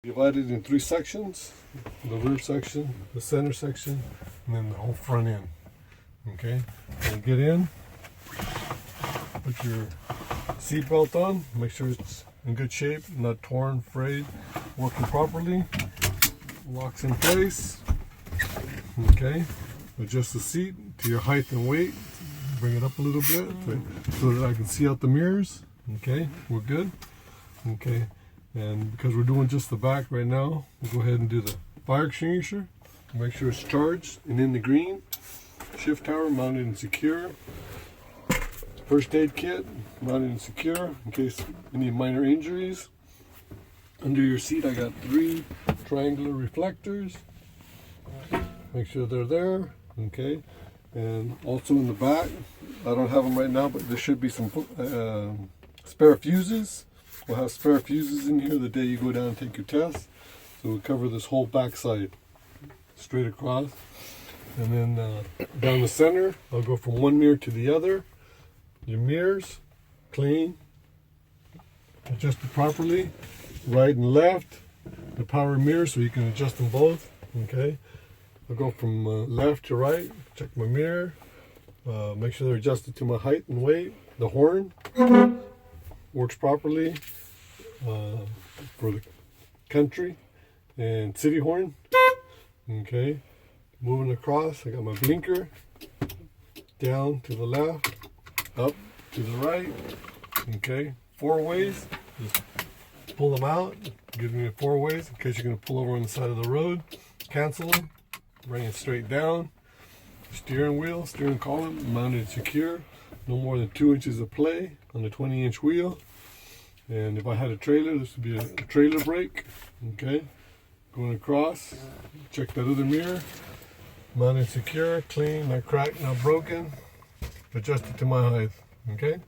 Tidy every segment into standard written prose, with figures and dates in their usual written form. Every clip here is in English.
Divided in 3 sections: the rear section, the center section, and then the whole front end. Okay, and get in, put your seat belt on, make sure it's in good shape, not torn, frayed, working properly, locks in place. Okay, adjust the seat to your height and weight, bring it up a little bit so that I can see out the mirrors. Okay, we're good. Okay, and because we're doing just the back right now, we'll go ahead and do the fire extinguisher. Make sure it's charged and in the green. Shift tower mounted and secure. First aid kit mounted and secure in case any minor injuries. Under your seat I got 3 triangular reflectors. Make sure they're there. Okay, and also in the back, I don't have them right now, but there should be some spare fuses. We'll have spare fuses in here the day you go down and take your test. So we'll cover this whole back side straight across. And then down the center, I'll go from one mirror to the other. Your mirrors, clean, adjusted properly, right and left. The power mirror, so you can adjust them both. Okay, I'll go from left to right, check my mirror, make sure they're adjusted to my height and weight. The horn works properly for the country and city horn. Okay, moving across, I got my blinker down to the left, up to the right. Okay, 4 ways. Just pull them out, give me 4 ways in case you're going to pull over on the side of the road. Cancel them, bring it straight down. Steering wheel, steering column mounted secure. No more than 2 inches of play on the 20-inch wheel. And if I had a trailer, this would be a trailer brake. Okay, going across, check that other mirror. Mounted secure, clean, not cracked, not broken. Adjusted to my height. Okay,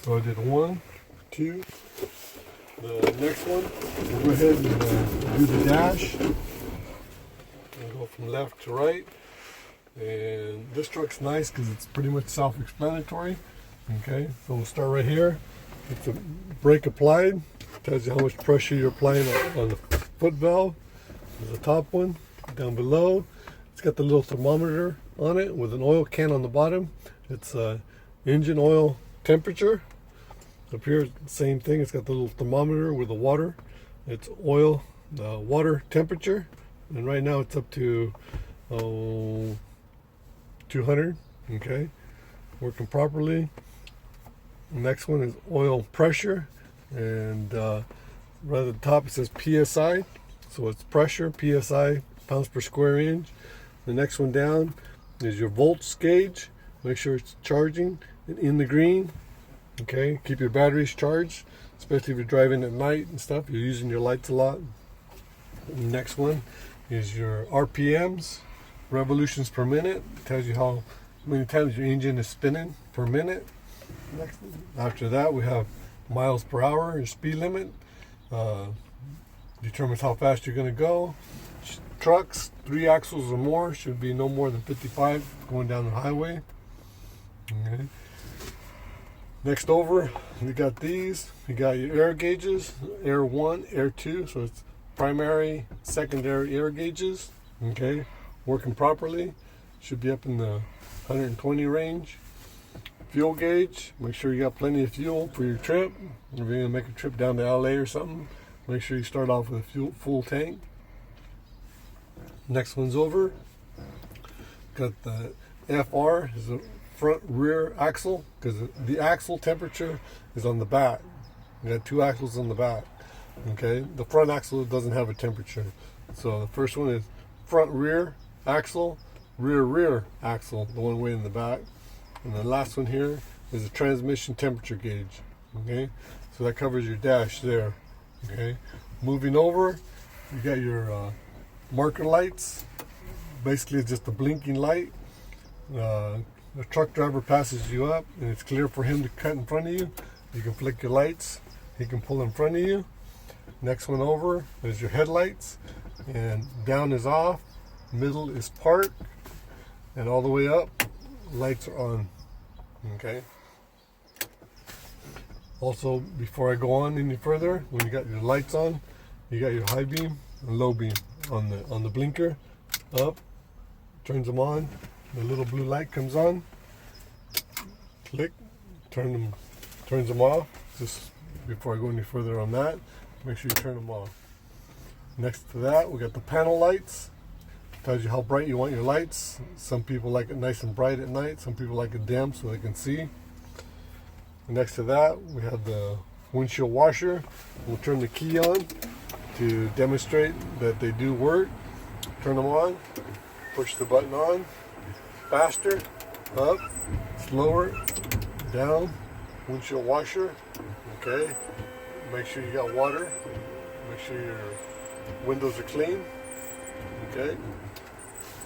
so I did 1, 2. The next one, we'll go ahead and do the dash. I'll go from left to right. And this truck's nice because it's pretty much self-explanatory. Okay, so we'll start right here. It's a brake applied. Tells you how much pressure you're applying on the foot valve. There's a top one down below. It's got the little thermometer on it with an oil can on the bottom. It's engine oil temperature. Up here, same thing. It's got the little thermometer with the water. It's oil, water temperature. And right now it's up to 200. Okay, working properly. Next one is oil pressure, and right at the top it says PSI, so it's pressure, PSI, pounds per square inch. The next one down is your volts gauge. Make sure it's charging and in the green. Okay, keep your batteries charged, especially if you're driving at night and stuff. You're using your lights a lot. The next one is your RPMs, revolutions per minute. It tells you how many times your engine is spinning per minute. Next, after that, we have miles per hour, your speed limit. Determines how fast you're going to go. Trucks, 3 axles or more, should be no more than 55 going down the highway. Okay. Next over, we got these. You got your air gauges, air 1, air 2. So it's primary, secondary air gauges. Okay, working properly. Should be up in the 120 range. Fuel gauge, make sure you got plenty of fuel for your trip. If you're gonna make a trip down to LA or something, make sure you start off with a full tank. Next one's over. Got the FR, is the front rear axle, because the axle temperature is on the back. You got 2 axles on the back. Okay, the front axle doesn't have a temperature. So the first one is front rear axle, rear axle, the one way in the back. And the last one here is a transmission temperature gauge. Okay, so that covers your dash there. Okay, moving over, you got your marker lights. Basically, it's just a blinking light. The truck driver passes you up, and it's clear for him to cut in front of you. You can flick your lights. He can pull in front of you. Next one over is your headlights, and down is off, middle is park, and all the way up, lights are on. Okay, Also, before I go on any further, when you got your lights on, You got your high beam and low beam on the blinker. Up, turns them on. The little blue light comes on. Click, turns them off. Just before I go any further on that, make sure you turn them off. Next to that, we got the panel lights. Tells you how bright you want your lights. Some people like it nice and bright at night. Some people like it dim so they can see. Next to that, we have the windshield washer. We'll turn the key on to demonstrate that they do work. Turn them on, push the button on, faster, up, slower, down, windshield washer. Okay, make sure you got water, make sure your windows are clean. Okay,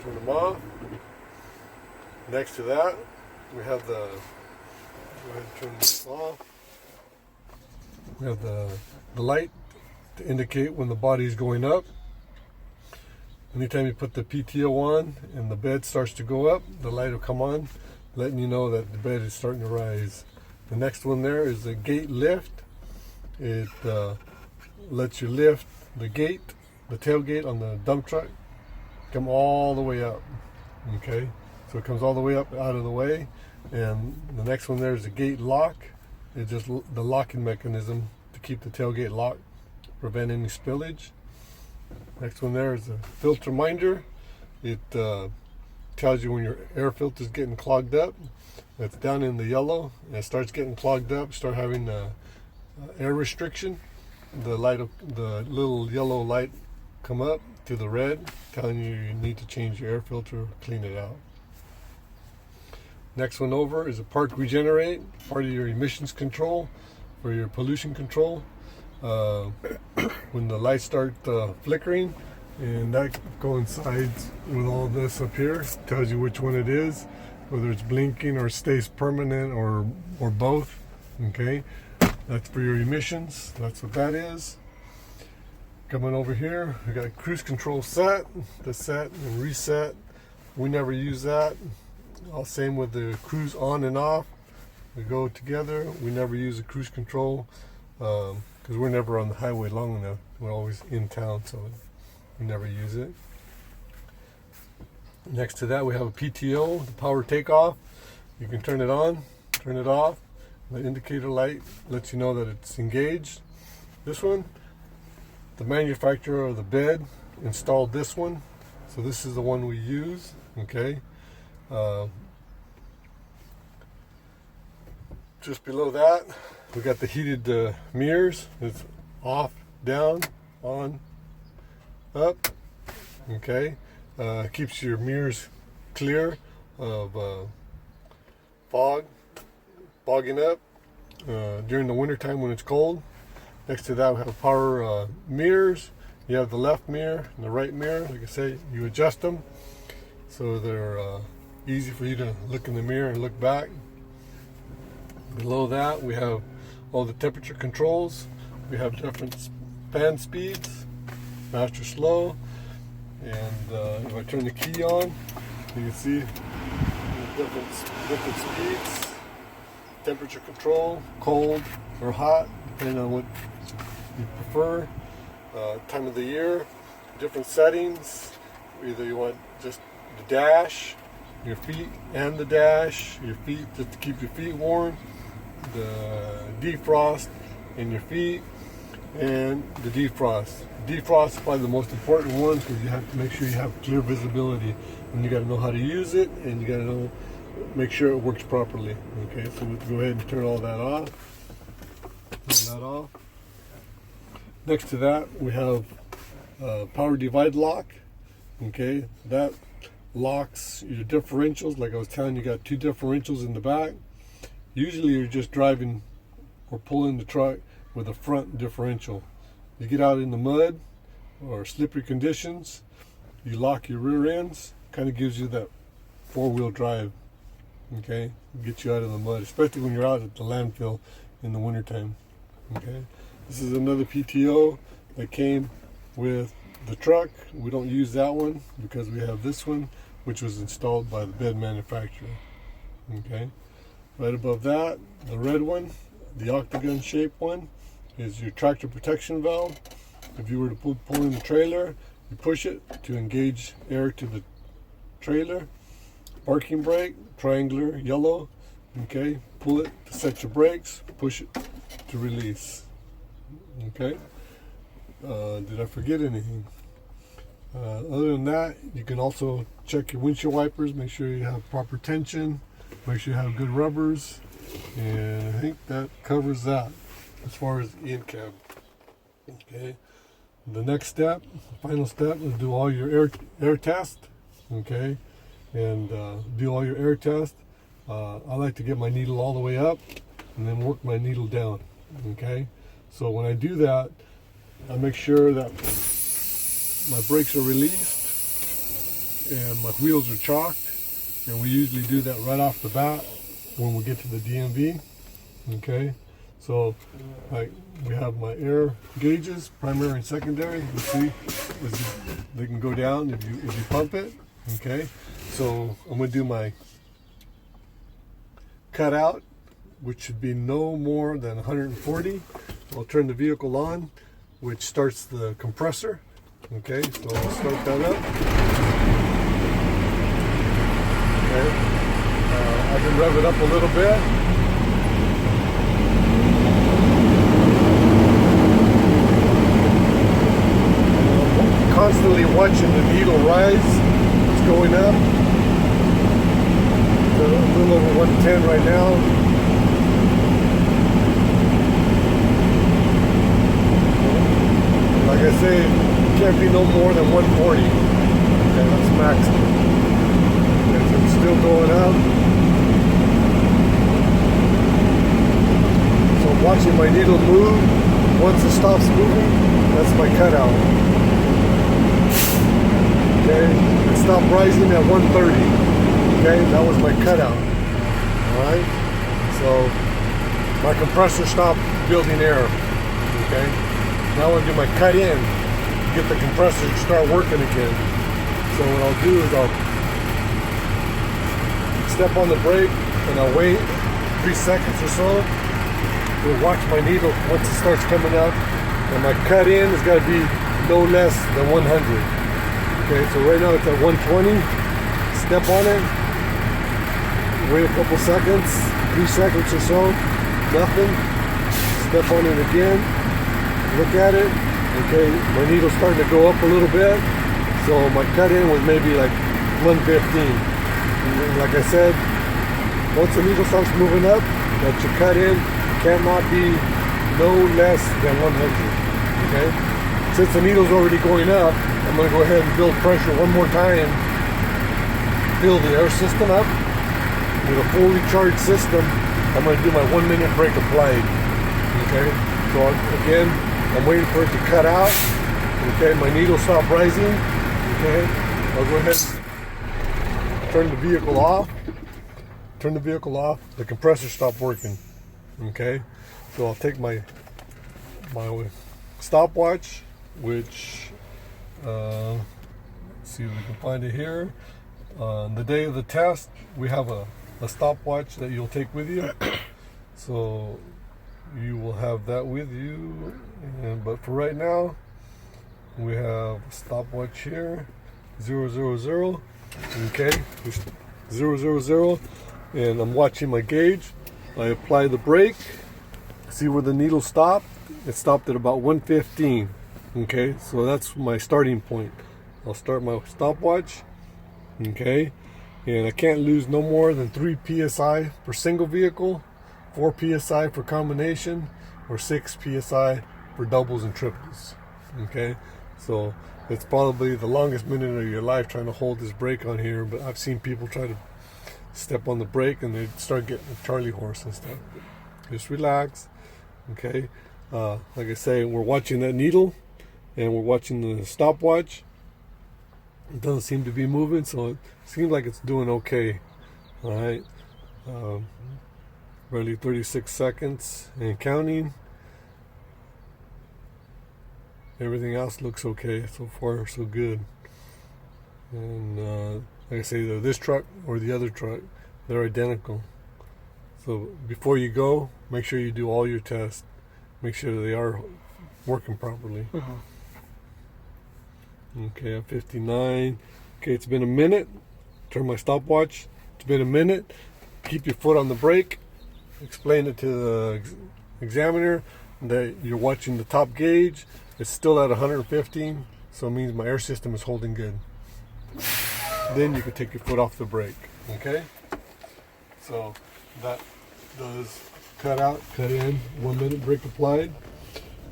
turn them off. Next to that, we have the, go ahead and turn this off. We have the light to indicate when the body is going up. Anytime you put the PTO on and the bed starts to go up, the light will come on, letting you know that the bed is starting to rise. The next one there is the gate lift. It lets you lift the gate, the tailgate on the dump truck, come all the way up. Okay, so it comes all the way up out of the way. And the next one there is the gate lock. It's just the locking mechanism to keep the tailgate locked, prevent any spillage. Next one there is a filter minder. It tells you when your air filter is getting clogged up. It's down in the yellow, and it starts getting clogged up, start having air restriction. The little yellow light come up to the red, telling you need to change your air filter, clean it out. Next one over is a park regenerate, part of your emissions control for your pollution control. When the lights start flickering, and that coincides with all this up here, tells you which one it is, whether it's blinking or stays permanent or both. Okay, that's for your emissions. That's what that is. Coming over here, we got cruise control set, the set and reset. We never use that. All same with the cruise on and off. We go together. We never use the cruise control because we're never on the highway long enough. We're always in town, so we never use it. Next to that, we have a PTO, the power takeoff. You can turn it on, turn it off. The indicator light lets you know that it's engaged. This one, the manufacturer of the bed installed this one, so this is the one we use. Okay. Just below that, we got the heated mirrors. It's off, down, on, up. Okay, keeps your mirrors clear of bogging up during the winter time when it's cold. Next to that, we have power mirrors. You have the left mirror and the right mirror. Like I say, you adjust them so they're easy for you to look in the mirror and look back. Below that, we have all the temperature controls. We have different fan speeds, fast or slow. And if I turn the key on, you can see different speeds, temperature control, cold or hot, depending on what you prefer. Time of the year, different settings. Either you want just the dash, your feet and the dash, your feet just to keep your feet warm, the defrost in your feet, and the defrost. Defrost is probably the most important one because you have to make sure you have clear visibility, and you got to know how to use it, and you got to make sure it works properly. Okay, so we'll go ahead and turn all that off. Turn that off. Next to that, we have power divide lock. Okay, that locks your differentials. Like I was telling you, got two differentials in the back. Usually you're just driving or pulling the truck with a front differential. You get out in the mud or slippery conditions, you lock your rear ends. Kind of gives you that four-wheel drive. Okay, get you out of the mud, especially when you're out at the landfill in the wintertime. Okay, this is another PTO that came with the truck. We don't use that one because we have this one, which was installed by the bed manufacturer. Okay, right above that, the red one, the octagon shaped one, is your tractor protection valve. if you were to pull in the trailer, you push it to engage air to the trailer. Parking brake, triangular, yellow. Okay, pull it to set your brakes, push it to release. Okay, did I forget anything? Other than that, you can also check your windshield wipers, make sure you have proper tension, make sure you have good rubbers, and I think that covers that as far as the in-cab. Okay, the next step, the final step, is do all your air test. Okay, and do all your air test. I like to get my needle all the way up and then work my needle down. Okay, so when I do that, I make sure that my brakes are released and my wheels are chalked, and we usually do that right off the bat when we get to the DMV. Okay, so we have my air gauges, primary and secondary. You see, they can go down if you pump it. Okay, so I'm going to do my cutout, which should be no more than 140. I'll turn the vehicle on, which starts the compressor. Okay, so I'll start that up. Okay, I can rev it up a little bit. Constantly watching the needle rise. It's going up. It's a little over 110 right now. Like I say, it can't be no more than 140. Okay, that's maximum. Okay, so it's still going up. So I'm watching my needle move. Once it stops moving, that's my cutout. Okay, it stopped rising at 130. Okay, that was my cutout. Alright, so my compressor stopped building air. Okay, now I do my cut in, get the compressor to start working again. So what I'll do is I'll step on the brake and I'll wait 3 seconds or so. We'll watch my needle once it starts coming up, and my cut in has got to be no less than 100. Okay, so right now it's at 120. Step on it, wait a couple seconds, 3 seconds or so, nothing. Step on it again, look at it. Okay, my needle's starting to go up a little bit, so my cut in was maybe like 115. And like I said, once the needle starts moving up, that your cut in cannot be no less than 100. Okay, since the needle's already going up, I'm going to go ahead and build pressure one more time, fill the air system up. With a fully charged system, I'm going to do my 1 minute brake applied. Okay, so again, I'm waiting for it to cut out. Okay, my needle stopped rising. Okay, I'll go ahead and turn the vehicle off. Turn the vehicle off. The compressor stopped working. Okay, so I'll take my stopwatch, which let's see if we can find it here. On the day of the test, we have a stopwatch that you'll take with you. So you will have that with you. But for right now, we have a stopwatch here, 000. Okay, 000, and I'm watching my gauge. I apply the brake. See where the needle stopped? It stopped at about 115. Okay, so that's my starting point. I'll start my stopwatch. Okay, and I can't lose no more than 3 psi for single vehicle, 4 psi for combination, or 6 psi for doubles and triples. Okay, so it's probably the longest minute of your life trying to hold this brake on here, but I've seen people try to step on the brake and they start getting a Charlie horse and stuff. Just relax. Okay, like I say, we're watching that needle and we're watching the stopwatch. It doesn't seem to be moving, so it seems like it's doing okay. All right, barely 36 seconds and counting. Everything else looks okay so far, so good. And like I say, either this truck or the other truck, they're identical. So before you go, make sure you do all your tests. Make sure they are working properly. Okay, at 59. Okay, it's been a minute. Turn my stopwatch. It's been a minute. Keep your foot on the brake. Explain it to the examiner that you're watching the top gauge. It's still at 115, so it means my air system is holding good. Then you can take your foot off the brake. Okay? So that does cut out, cut in, 1 minute brake applied.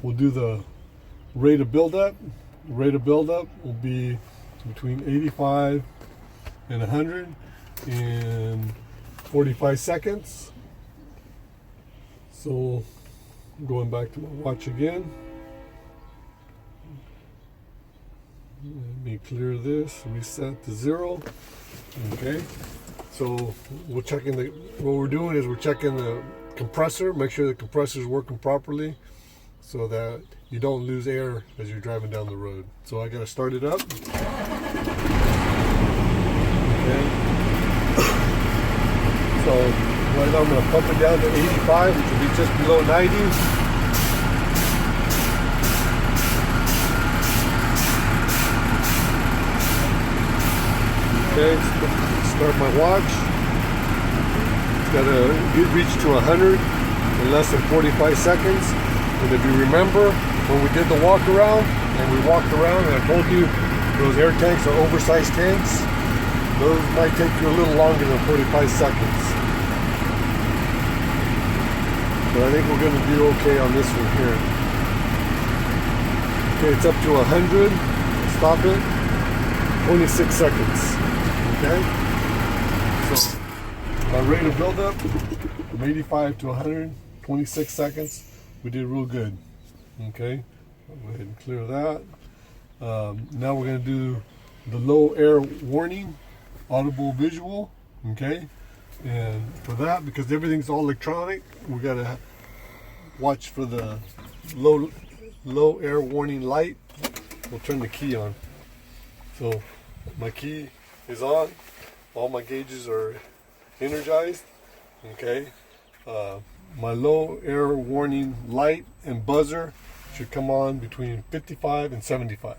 We'll do the rate of buildup. Rate of buildup will be between 85 and 100 in 45 seconds. So going back to my watch again. Let me clear this, reset to 0. Okay. So we're checking what we're doing is we're checking the compressor, make sure the compressor is working properly so that you don't lose air as you're driving down the road. So I got to start it up. Okay. So right now I'm going to pump it down to 85, which will be just below 90. Okay, start my watch. It's got to reach to 100 in less than 45 seconds. And if you remember, when we did the walk around, and we walked around, and I told you those air tanks are oversized tanks, those might take you a little longer than 45 seconds. But I think we're going to do okay on this one here. Okay, it's up to 100. Stop it. 26 seconds. Okay? So, my rate of buildup from 85 to 100, 26 seconds. We did real good. Okay? I'll go ahead and clear that. Now we're going to do the low air warning, audible visual. Okay? And for that, because everything's all electronic, we got to watch for the low air warning light. We'll turn the key on. So my key is on. All my gauges are energized. Okay. My low air warning light and buzzer should come on between 55 and 75.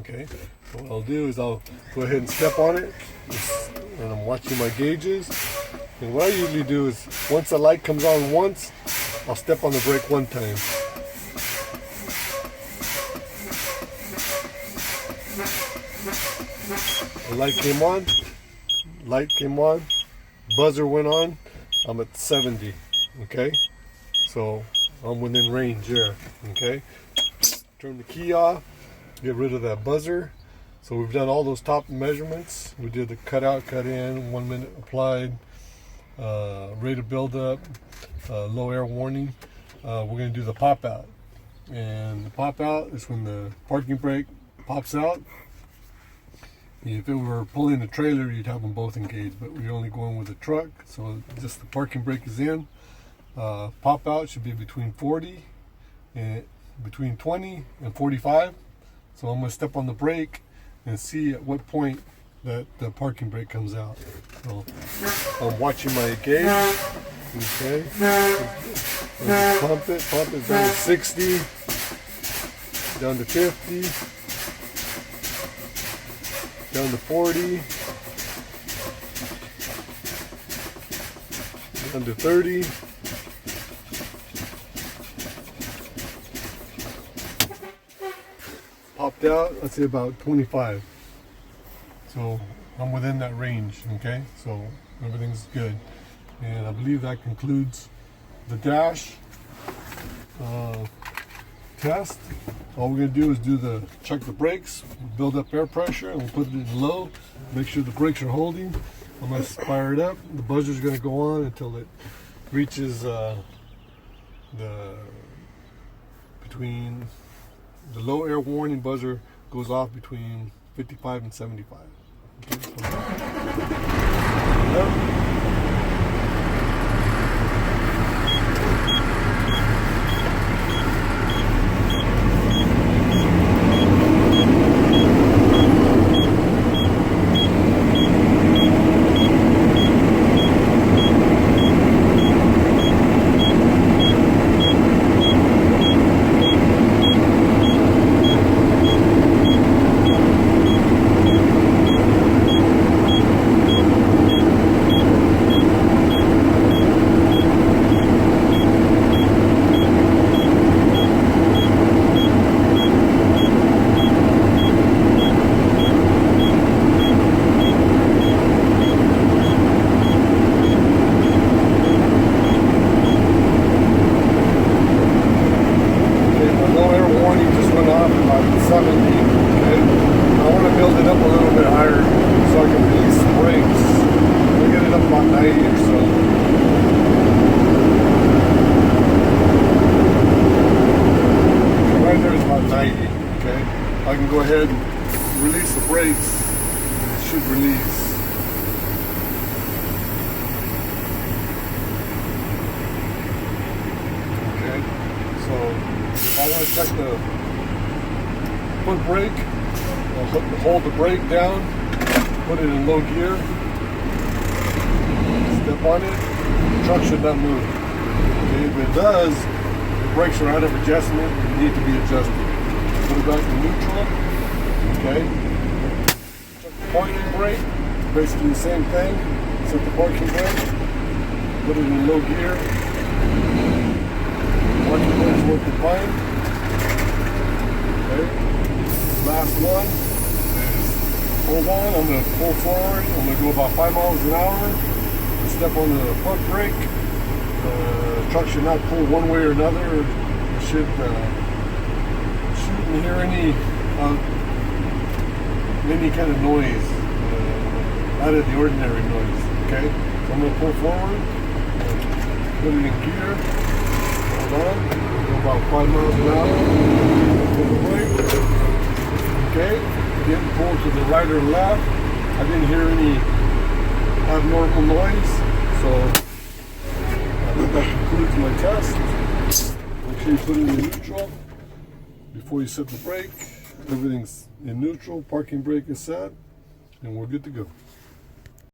Okay. So what I'll do is I'll go ahead and step on it, and I'm watching my gauges. And what I usually do is once the light comes on once, I'll step on the brake one time. The light came on, buzzer went on, I'm at 70, okay? So I'm within range there, okay? Turn the key off, get rid of that buzzer. So we've done all those top measurements. We did the cut out, cut in, 1 minute applied, rate of buildup, low air warning. We're going to do the pop out. And the pop out is when the parking brake pops out. If it were pulling a trailer, you'd have them both engaged, but we're only going with a truck, so just the parking brake is in. Pop out should be between 40 and between 20 and 45. So I'm going to step on the brake and see at what point that the parking brake comes out. So I'm watching my gauge. Okay. Pump it down to 60, down to 50, down to 40, down to 30. Popped out, let's say about 25. So I'm within that range, okay? So everything's good. And I believe that concludes the dash test. All we're going to do is check the brakes, build up air pressure, and we'll put it in low, make sure the brakes are holding. I'm going to fire it up. The buzzer's going to go on until it reaches between the low air warning buzzer goes off between 55 and 75. Okay, so build it up a little bit higher so I can release the brakes. We'll get it up about 90 or so. Right there is about 90, okay? I can go ahead and release the brakes, and it should release. Okay, so if I want to check the foot brake, I'll hold the brake down, put it in low gear, step on it, the truck should not move. Okay, if it does, the brakes are out of adjustment and need to be adjusted. Put it back in neutral, okay? Check the parking brake, basically the same thing. Set the parking brake, put it in low gear. Parking brake's working fine. Okay. Last one is hold on, I'm going to pull forward, I'm going to go about 5 miles an hour, step on the foot brake, the truck should not pull one way or another, it shouldn't hear any kind of noise, out of the ordinary noise, okay? So I'm going to pull forward, put it in gear, hold on, go about 5 miles an hour, pull the brake. Okay, didn't pull to the right or left. I didn't hear any abnormal noise, so I think that concludes my test. Make sure you put it in neutral before you set the brake. Everything's in neutral, parking brake is set, and we're good to go.